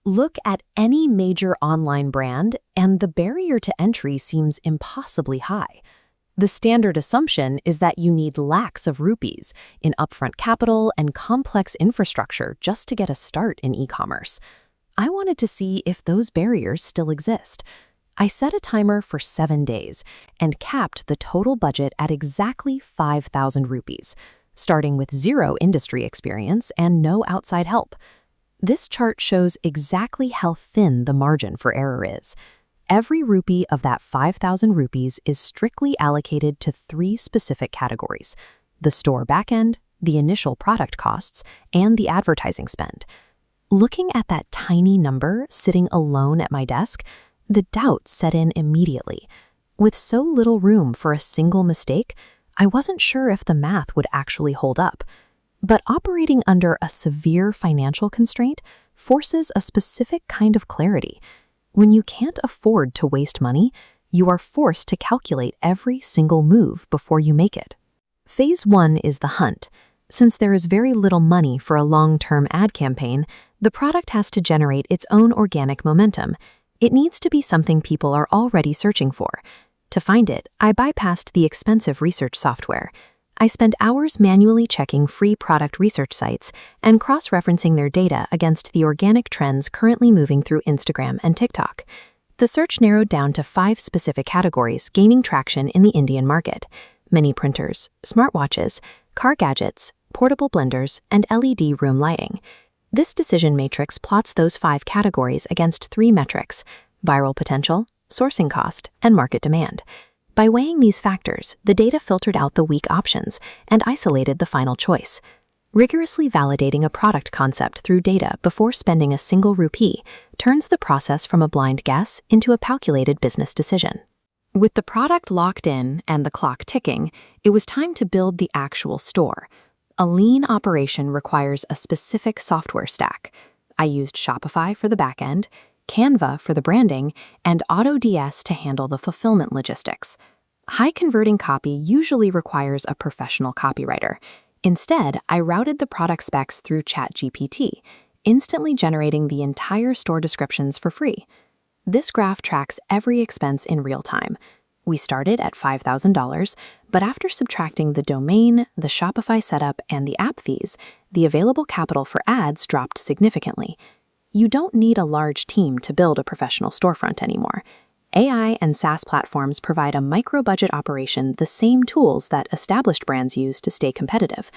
Look at any major online brand, and the barrier to entry seems impossibly high. The standard assumption is that you need lakhs of rupees in upfront capital and complex infrastructure just to get a start in e-commerce. I wanted to see if those barriers still exist. I set a timer for 7 days and capped the total budget at exactly 5,000 rupees, starting with zero industry experience and no outside help. This chart shows exactly how thin the margin for error is. Every rupee of that 5,000 rupees is strictly allocated to 3 specific categories: the store backend, the initial product costs, and the advertising spend. Looking at that tiny number sitting alone at my desk, the doubt set in immediately. With so little room for a single mistake, I wasn't sure if the math would actually hold up. But operating under a severe financial constraint forces a specific kind of clarity. When you can't afford to waste money, you are forced to calculate every single move before you make it. Phase 1 is the hunt. Since there is very little money for a long-term ad campaign, the product has to generate its own organic momentum. It needs to be something people are already searching for. To find it, I bypassed the expensive research software. I spent hours manually checking free product research sites and cross-referencing their data against the organic trends currently moving through Instagram and TikTok. The search narrowed down to 5 specific categories gaining traction in the Indian market: mini printers, smartwatches, car gadgets, portable blenders, and LED room lighting. This decision matrix plots those 5 categories against 3 metrics: viral potential, sourcing cost, and market demand. By weighing these factors, the data filtered out the weak options and isolated the final choice. Rigorously validating a product concept through data before spending a single rupee turns the process from a blind guess into a calculated business decision. With the product locked in and the clock ticking, it was time to build the actual store. A lean operation requires a specific software stack. I used Shopify for the backend, Canva for the branding, and AutoDS to handle the fulfillment logistics. High-converting copy usually requires a professional copywriter. Instead, I routed the product specs through ChatGPT, instantly generating the entire store descriptions for free. This graph tracks every expense in real time. We started at $5,000, but after subtracting the domain, the Shopify setup, and the app fees, the available capital for ads dropped significantly. You don't need a large team to build a professional storefront anymore. AI and SaaS platforms provide a micro-budget operation the same tools that established brands use to stay competitive.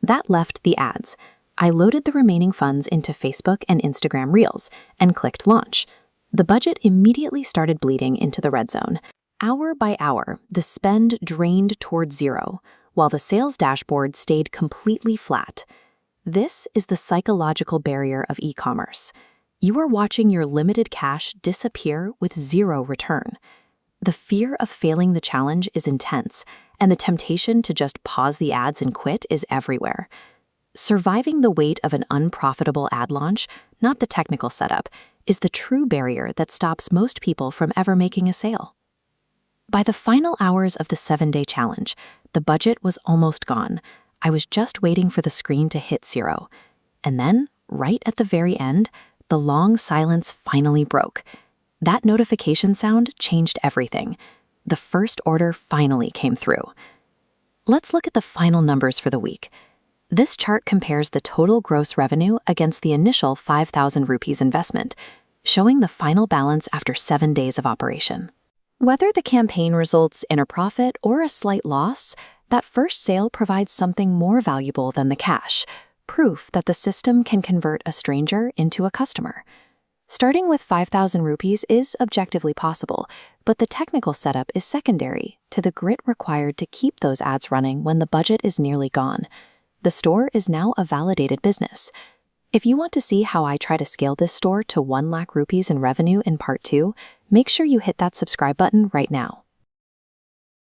That left the ads. I loaded the remaining funds into Facebook and Instagram Reels and clicked launch. The budget immediately started bleeding into the red zone. Hour by hour, the spend drained toward zero, while the sales dashboard stayed completely flat. This is the psychological barrier of e-commerce. You are watching your limited cash disappear with zero return. The fear of failing the challenge is intense, and the temptation to just pause the ads and quit is everywhere. Surviving the weight of an unprofitable ad launch, not the technical setup, is the true barrier that stops most people from ever making a sale. By the final hours of the 7-day challenge, the budget was almost gone. I was just waiting for the screen to hit 0. And then, right at the very end, the long silence finally broke. That notification sound changed everything. The first order finally came through. Let's look at the final numbers for the week. This chart compares the total gross revenue against the initial 5,000 rupees investment, showing the final balance after 7 days of operation. Whether the campaign results in a profit or a slight loss, that first sale provides something more valuable than the cash, proof that the system can convert a stranger into a customer. Starting with 5,000 rupees is objectively possible, but the technical setup is secondary to the grit required to keep those ads running when the budget is nearly gone. The store is now a validated business. If you want to see how I try to scale this store to 1 lakh rupees in revenue in part 2, make sure you hit that subscribe button right now.